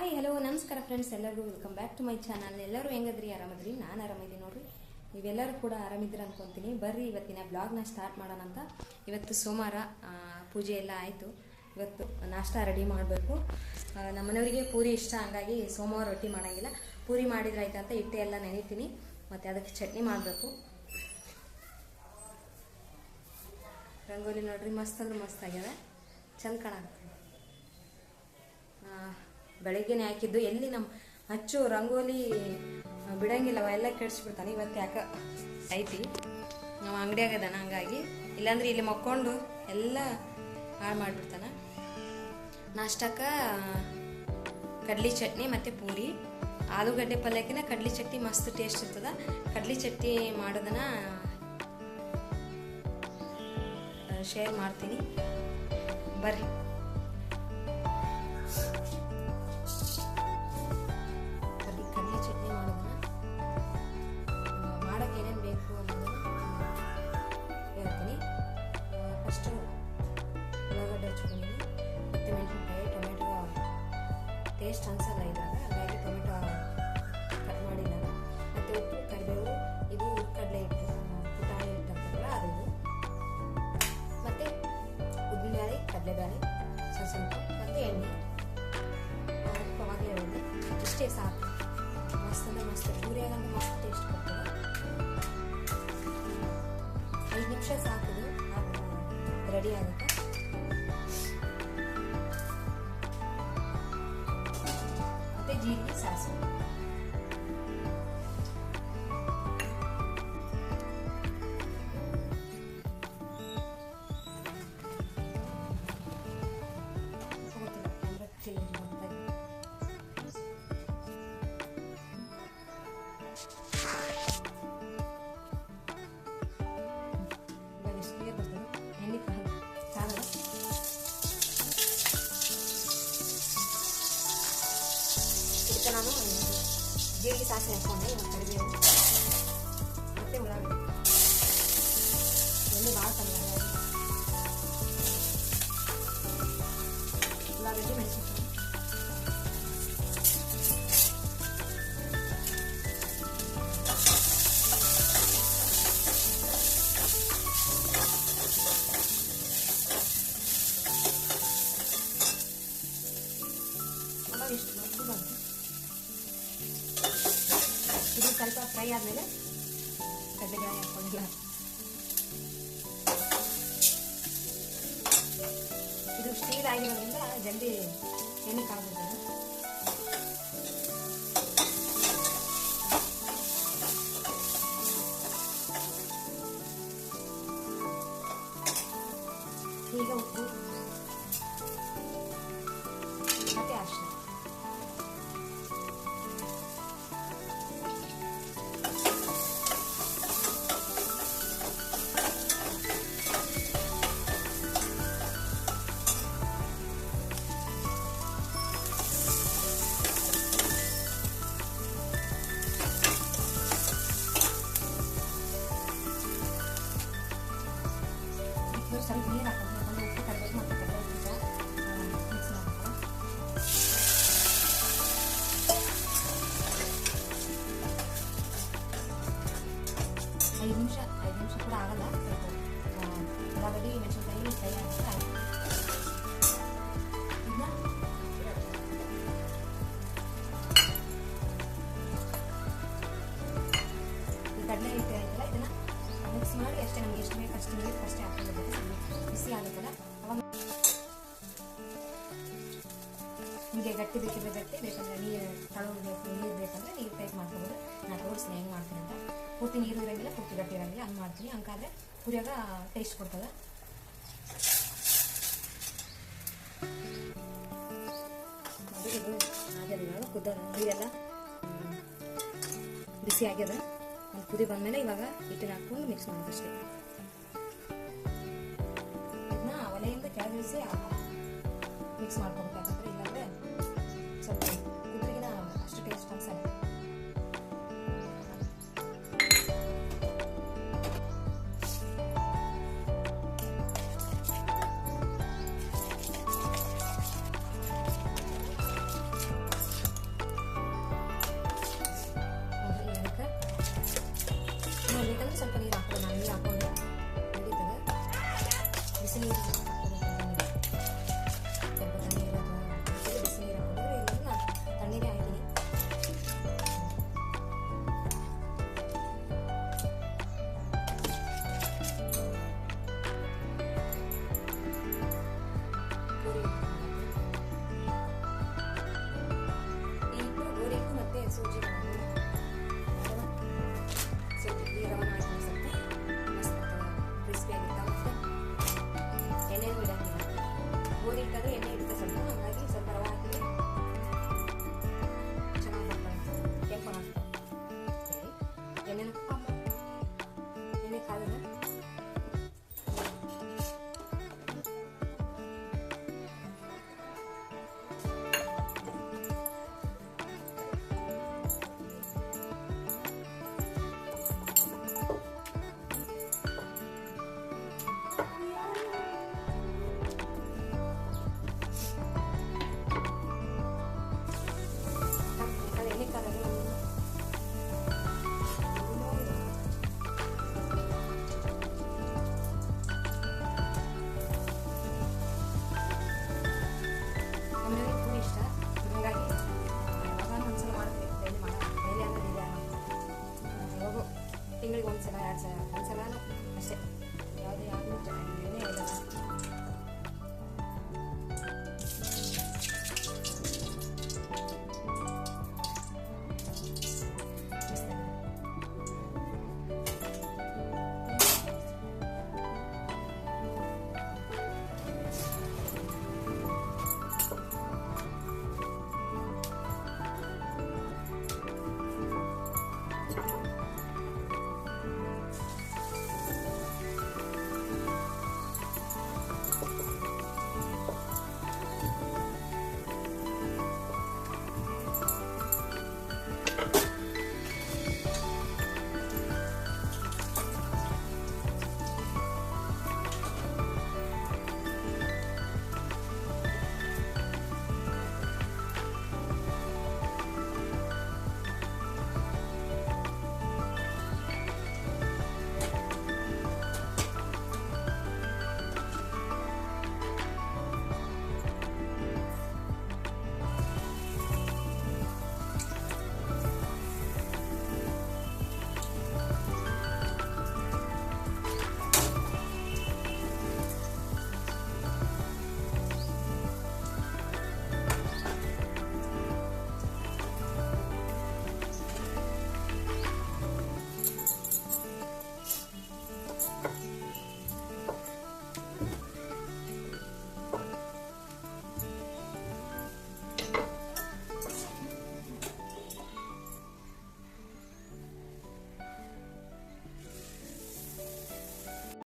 Hi hello ನಮಸ್ಕಾರ friends, ಎಲ್ಲರಿಗೂ welcome back to my channel. ಎಲ್ಲರೂ ಹೆಂಗದ್ರಿ? ಆರಾಮದ್ರಿ? ನಾನು ಆರಾಮಿದ್ದೀನಿ ನೋಡ್ರಿ. ನೀವೆಲ್ಲರೂ ಕೂಡ ಆರಾಮಿದ್ದೀರ ಅನ್ಕೊತೀನಿ. ಬರ್ರಿ ಇವತ್ತಿನ ಬ್ಲಾಗ್ನ ಸ್ಟಾರ್ಟ್ ಮಾಡೋಣ ಅಂತ. ಇವತ್ತು ಸೋಮವಾರ, ಪೂಜೆ ಎಲ್ಲ ಆಯಿತು. ಇವತ್ತು ನಾಷ್ಟ ರೆಡಿ ಮಾಡಬೇಕು. ನಮ್ಮ ಮನೆಯವರಿಗೆ ಪೂರಿ ಇಷ್ಟ, ಹಂಗಾಗಿ ಸೋಮವಾರ ರೊಟ್ಟಿ ಮಾಡೋಂಗಿಲ್ಲ. ಪೂರಿ ಮಾಡಿದ್ರೆ ಆಯ್ತು ಅಂತ ಹಿಟ್ಟೆ ಎಲ್ಲ ನೆನಿತೀನಿ. ಮತ್ತು ಅದಕ್ಕೆ ಚಟ್ನಿ ಮಾಡಬೇಕು. ರಂಗೋಲಿ ನೋಡ್ರಿ, ಮಸ್ತ್ ಅಂದ್ರೆ ಮಸ್ತ್ ಆಗ್ಯದ, ಚಂದ ಕಾಣಾಗ್ತದೆ. ಬೆಳಗ್ಗೆನೆ ಹಾಕಿದ್ದು, ಎಲ್ಲಿ ನಮ್ಮ ಹಚ್ಚು ರಂಗೋಲಿ ಬಿಡಂಗಿಲ್ಲ, ಅವೆಲ್ಲ ಕೆಡಿಸ್ಬಿಡ್ತಾನೆ. ಇವತ್ತು ಯಾಕೆ ಐತಿ, ನಾವು ಅಂಗಡಿಯಾಗದಾನ, ಹಂಗಾಗಿ ಇಲ್ಲಾಂದ್ರೆ ಇಲ್ಲಿ ಮಕ್ಕೊಂಡು ಎಲ್ಲ ಹಾಳು ಮಾಡಿಬಿಡ್ತಾನೆ. ನಾಷ್ಟಕ್ಕೆ ಕಡ್ಲಿ ಚಟ್ನಿ ಮತ್ತು ಪೂರಿ. ಆಲೂಗಡ್ಡೆ ಪಲ್ಯಕ್ಕಿಂತ ಕಡ್ಲಿ ಚಟ್ನಿ ಮಸ್ತ್ ಟೇಸ್ಟ್ ಇರ್ತದೆ. ಕಡ್ಲಿ ಚಟ್ನಿ ಮಾಡೋದನ್ನ ಶೇರ್ ಮಾಡ್ತೀನಿ, ಬರ್ರಿ. ಕಡ್ಲಿ ಚಟ್ನಿ ಮಾಡೋದನ್ನ ಮಾಡೋಕ್ಕೆ ಏನೇನು ಬೇಕು ಅನ್ನೋದನ್ನ ಹೇಳ್ತೀನಿ. ಫಸ್ಟು ಉಳ್ಳಾಗಡ್ಡೆ ಹಚ್ಕೊಂಡಿದ್ದೀನಿ, ಮತ್ತು ಮೆಣಸಿನ್ಕಾಯಿ, ಟೊಮೆಟೊ ಟೇಸ್ಟ್ ಅನ್ಸಲ್ಲ ಇದ್ರಾಗ, ಹಾಗಾಗಿ ಟೊಮೆಟೊ ಕಟ್ ಮಾಡಿದ್ದಾನೆ. ಮತ್ತು ಉಪ್ಪು, ಕರಿಬೇವು, ಇದು ಕಡಲೆ ಹಿಟ್ಟು, ಪುಟಾಣಿ ಹಿಟ್ಟು ಅಂತಾರಲ್ಲ ಅದು, ಮತ್ತು ಉದ್ದಿನಬೇಳೆ, ಕಡಲೆಬೇಳೆ ಸ್ವಲ್ಪ, ಮತ್ತು ಎಣ್ಣೆ, ಉಪ್ಪು ಅವಾಗಲೇ ಹೇಳಿದೆ. ಇಷ್ಟೇ ಸಾಕು. ಮಸ್ತ್ ಅಂದರೆ ಮಸ್ತ್, ಪೂರಿಯಾಗಂದ್ರೆ ಮಸ್ತ್ ಟೇಸ್ಟ್ ಕೊಡ್ತದೆ. 5 ನಿಮಿಷ ಸಾಕಿದು ರೆಡಿ ಆಗುತ್ತೆ. ಮತ್ತು ಜೀರಿಗೆ, ಸಾಸಿವೆ, ನಾನು ಜೀರಿಗೆ ಸಾಸಿವೆ ಹಾಕ್ಕೊಂಡೆ. ಇವಾಗ ಕರಿಬೇವು ಮತ್ತು ಉಳ್ಳಾಗಡ್ಡೆ, ಎಣ್ಣೆ ಭಾಳ ಕಮ್ಮಿ, ಉಳ್ಳಾಗಡ್ಡೆ, ಮೆಣಸಿನ್ಕಾಯಿ, ಇಷ್ಟು ಮಸ್ತ್ ಬಂತು. ಇದು ಸ್ವಲ್ಪ ಫ್ರೈ ಆದಮೇಲೆ ಕಡಲೆಬೇಳೆ ಹಾಕ್ಕೊಂಡಿಲ್ಲ. ಇದು ಸ್ಟೀಲ್ ಆಗಿರೋದ್ರಿಂದ ಜಲ್ದಿ ಎಣ್ಣೆ ಕಾಗ್ಬಿಡ್ತದೆ. ಈಗ ಉಪ್ಪು ಮತ್ತು ಅರಿಶಿನ, ಸ್ವಲ್ಪ ನೀರು ಹಾಕೋದು, ಉಪ್ಪು, ಕರಿಬೇವು ಮತ್ತು ಕಡಲೆ ಬೀಜ ಮಿಕ್ಸ್ ಮಾಡಬೇಕು. ಐದು ನಿಮಿಷ ಕೂಡ ಆಗಲ್ಲ. ಉಳ್ಳಾಗಡ್ಡಿ, ಮೆಣಸಿನ್ಕಾಯಿ ಫ್ರೈ ಆಗಿದ್ರೆ ಆಯಿತು. ಇದನ್ನ ಈ ಕಡಲೆ ಹಿಟ್ಟು ಆಯ್ತಲ್ಲ, ಇದನ್ನು ಮಿಕ್ಸ್ ಮಾಡಿ ಅಷ್ಟೇ, ನಮ್ಗೆ ಎಷ್ಟು ಬೇಕು ಅಷ್ಟು ನೀರು ಅಷ್ಟೇ ಹಾಕೋಬೇಕು. ಬಿಸಿ ಆಗುತ್ತಲ್ಲ ಅವಾಗ ನಿಮಗೆ ಗಟ್ಟಿ ಬೇಕಿದ್ರೆ ಗಟ್ಟಿ, ಬೇಕಂದ್ರೆ ನೀರು ತಳವು ಬೇಕು, ನೀರು ಬೇಕಂದ್ರೆ ನೀರು ಟೈಪ್ ಮಾಡ್ಕೋಬೋದು. ನಾನು ತೋರಿಸ್ತೀನಿ ಹೆಂಗೆ ಮಾಡ್ತೀನಿ ಅಂತ. ಪೂರ್ತಿ ನೀರು ಇರೋಂಗಿಲ್ಲ, ಪೂರ್ತಿ ಗಟ್ಟಿ ಇರೋಂಗಿಲ್ಲ, ಹಂಗೆ ಮಾಡ್ತೀನಿ. ಹಂಗಾದ್ರೆ ಪೂರಿಯಾಗ ಟೇಸ್ಟ್ ಕೊಡ್ತದೆ. ಇದು ಆಗ್ಯದ, ಇವಾಗ ನೀರೆಲ್ಲ ಬಿಸಿ ಆಗ್ಯದ. ಒಂದು ಕುದಿ ಬಂದಮೇಲೆ ಇವಾಗ ಹಿಟ್ಟನ್ನು ಹಾಕ್ಕೊಂಡು ಮಿಕ್ಸ್ ಮಾಡೋದಷ್ಟೇ. ಇದನ್ನ ಒಲೆಯಿಂದ ಕೆಳಗಿಳಿಸಿ ಮಿಕ್ಸ್ ಮಾಡ್ಕೊಬೇಕಾಗ್ತದೆ, ಇಲ್ಲಾಂದರೆ ಸ್ವಲ್ಪ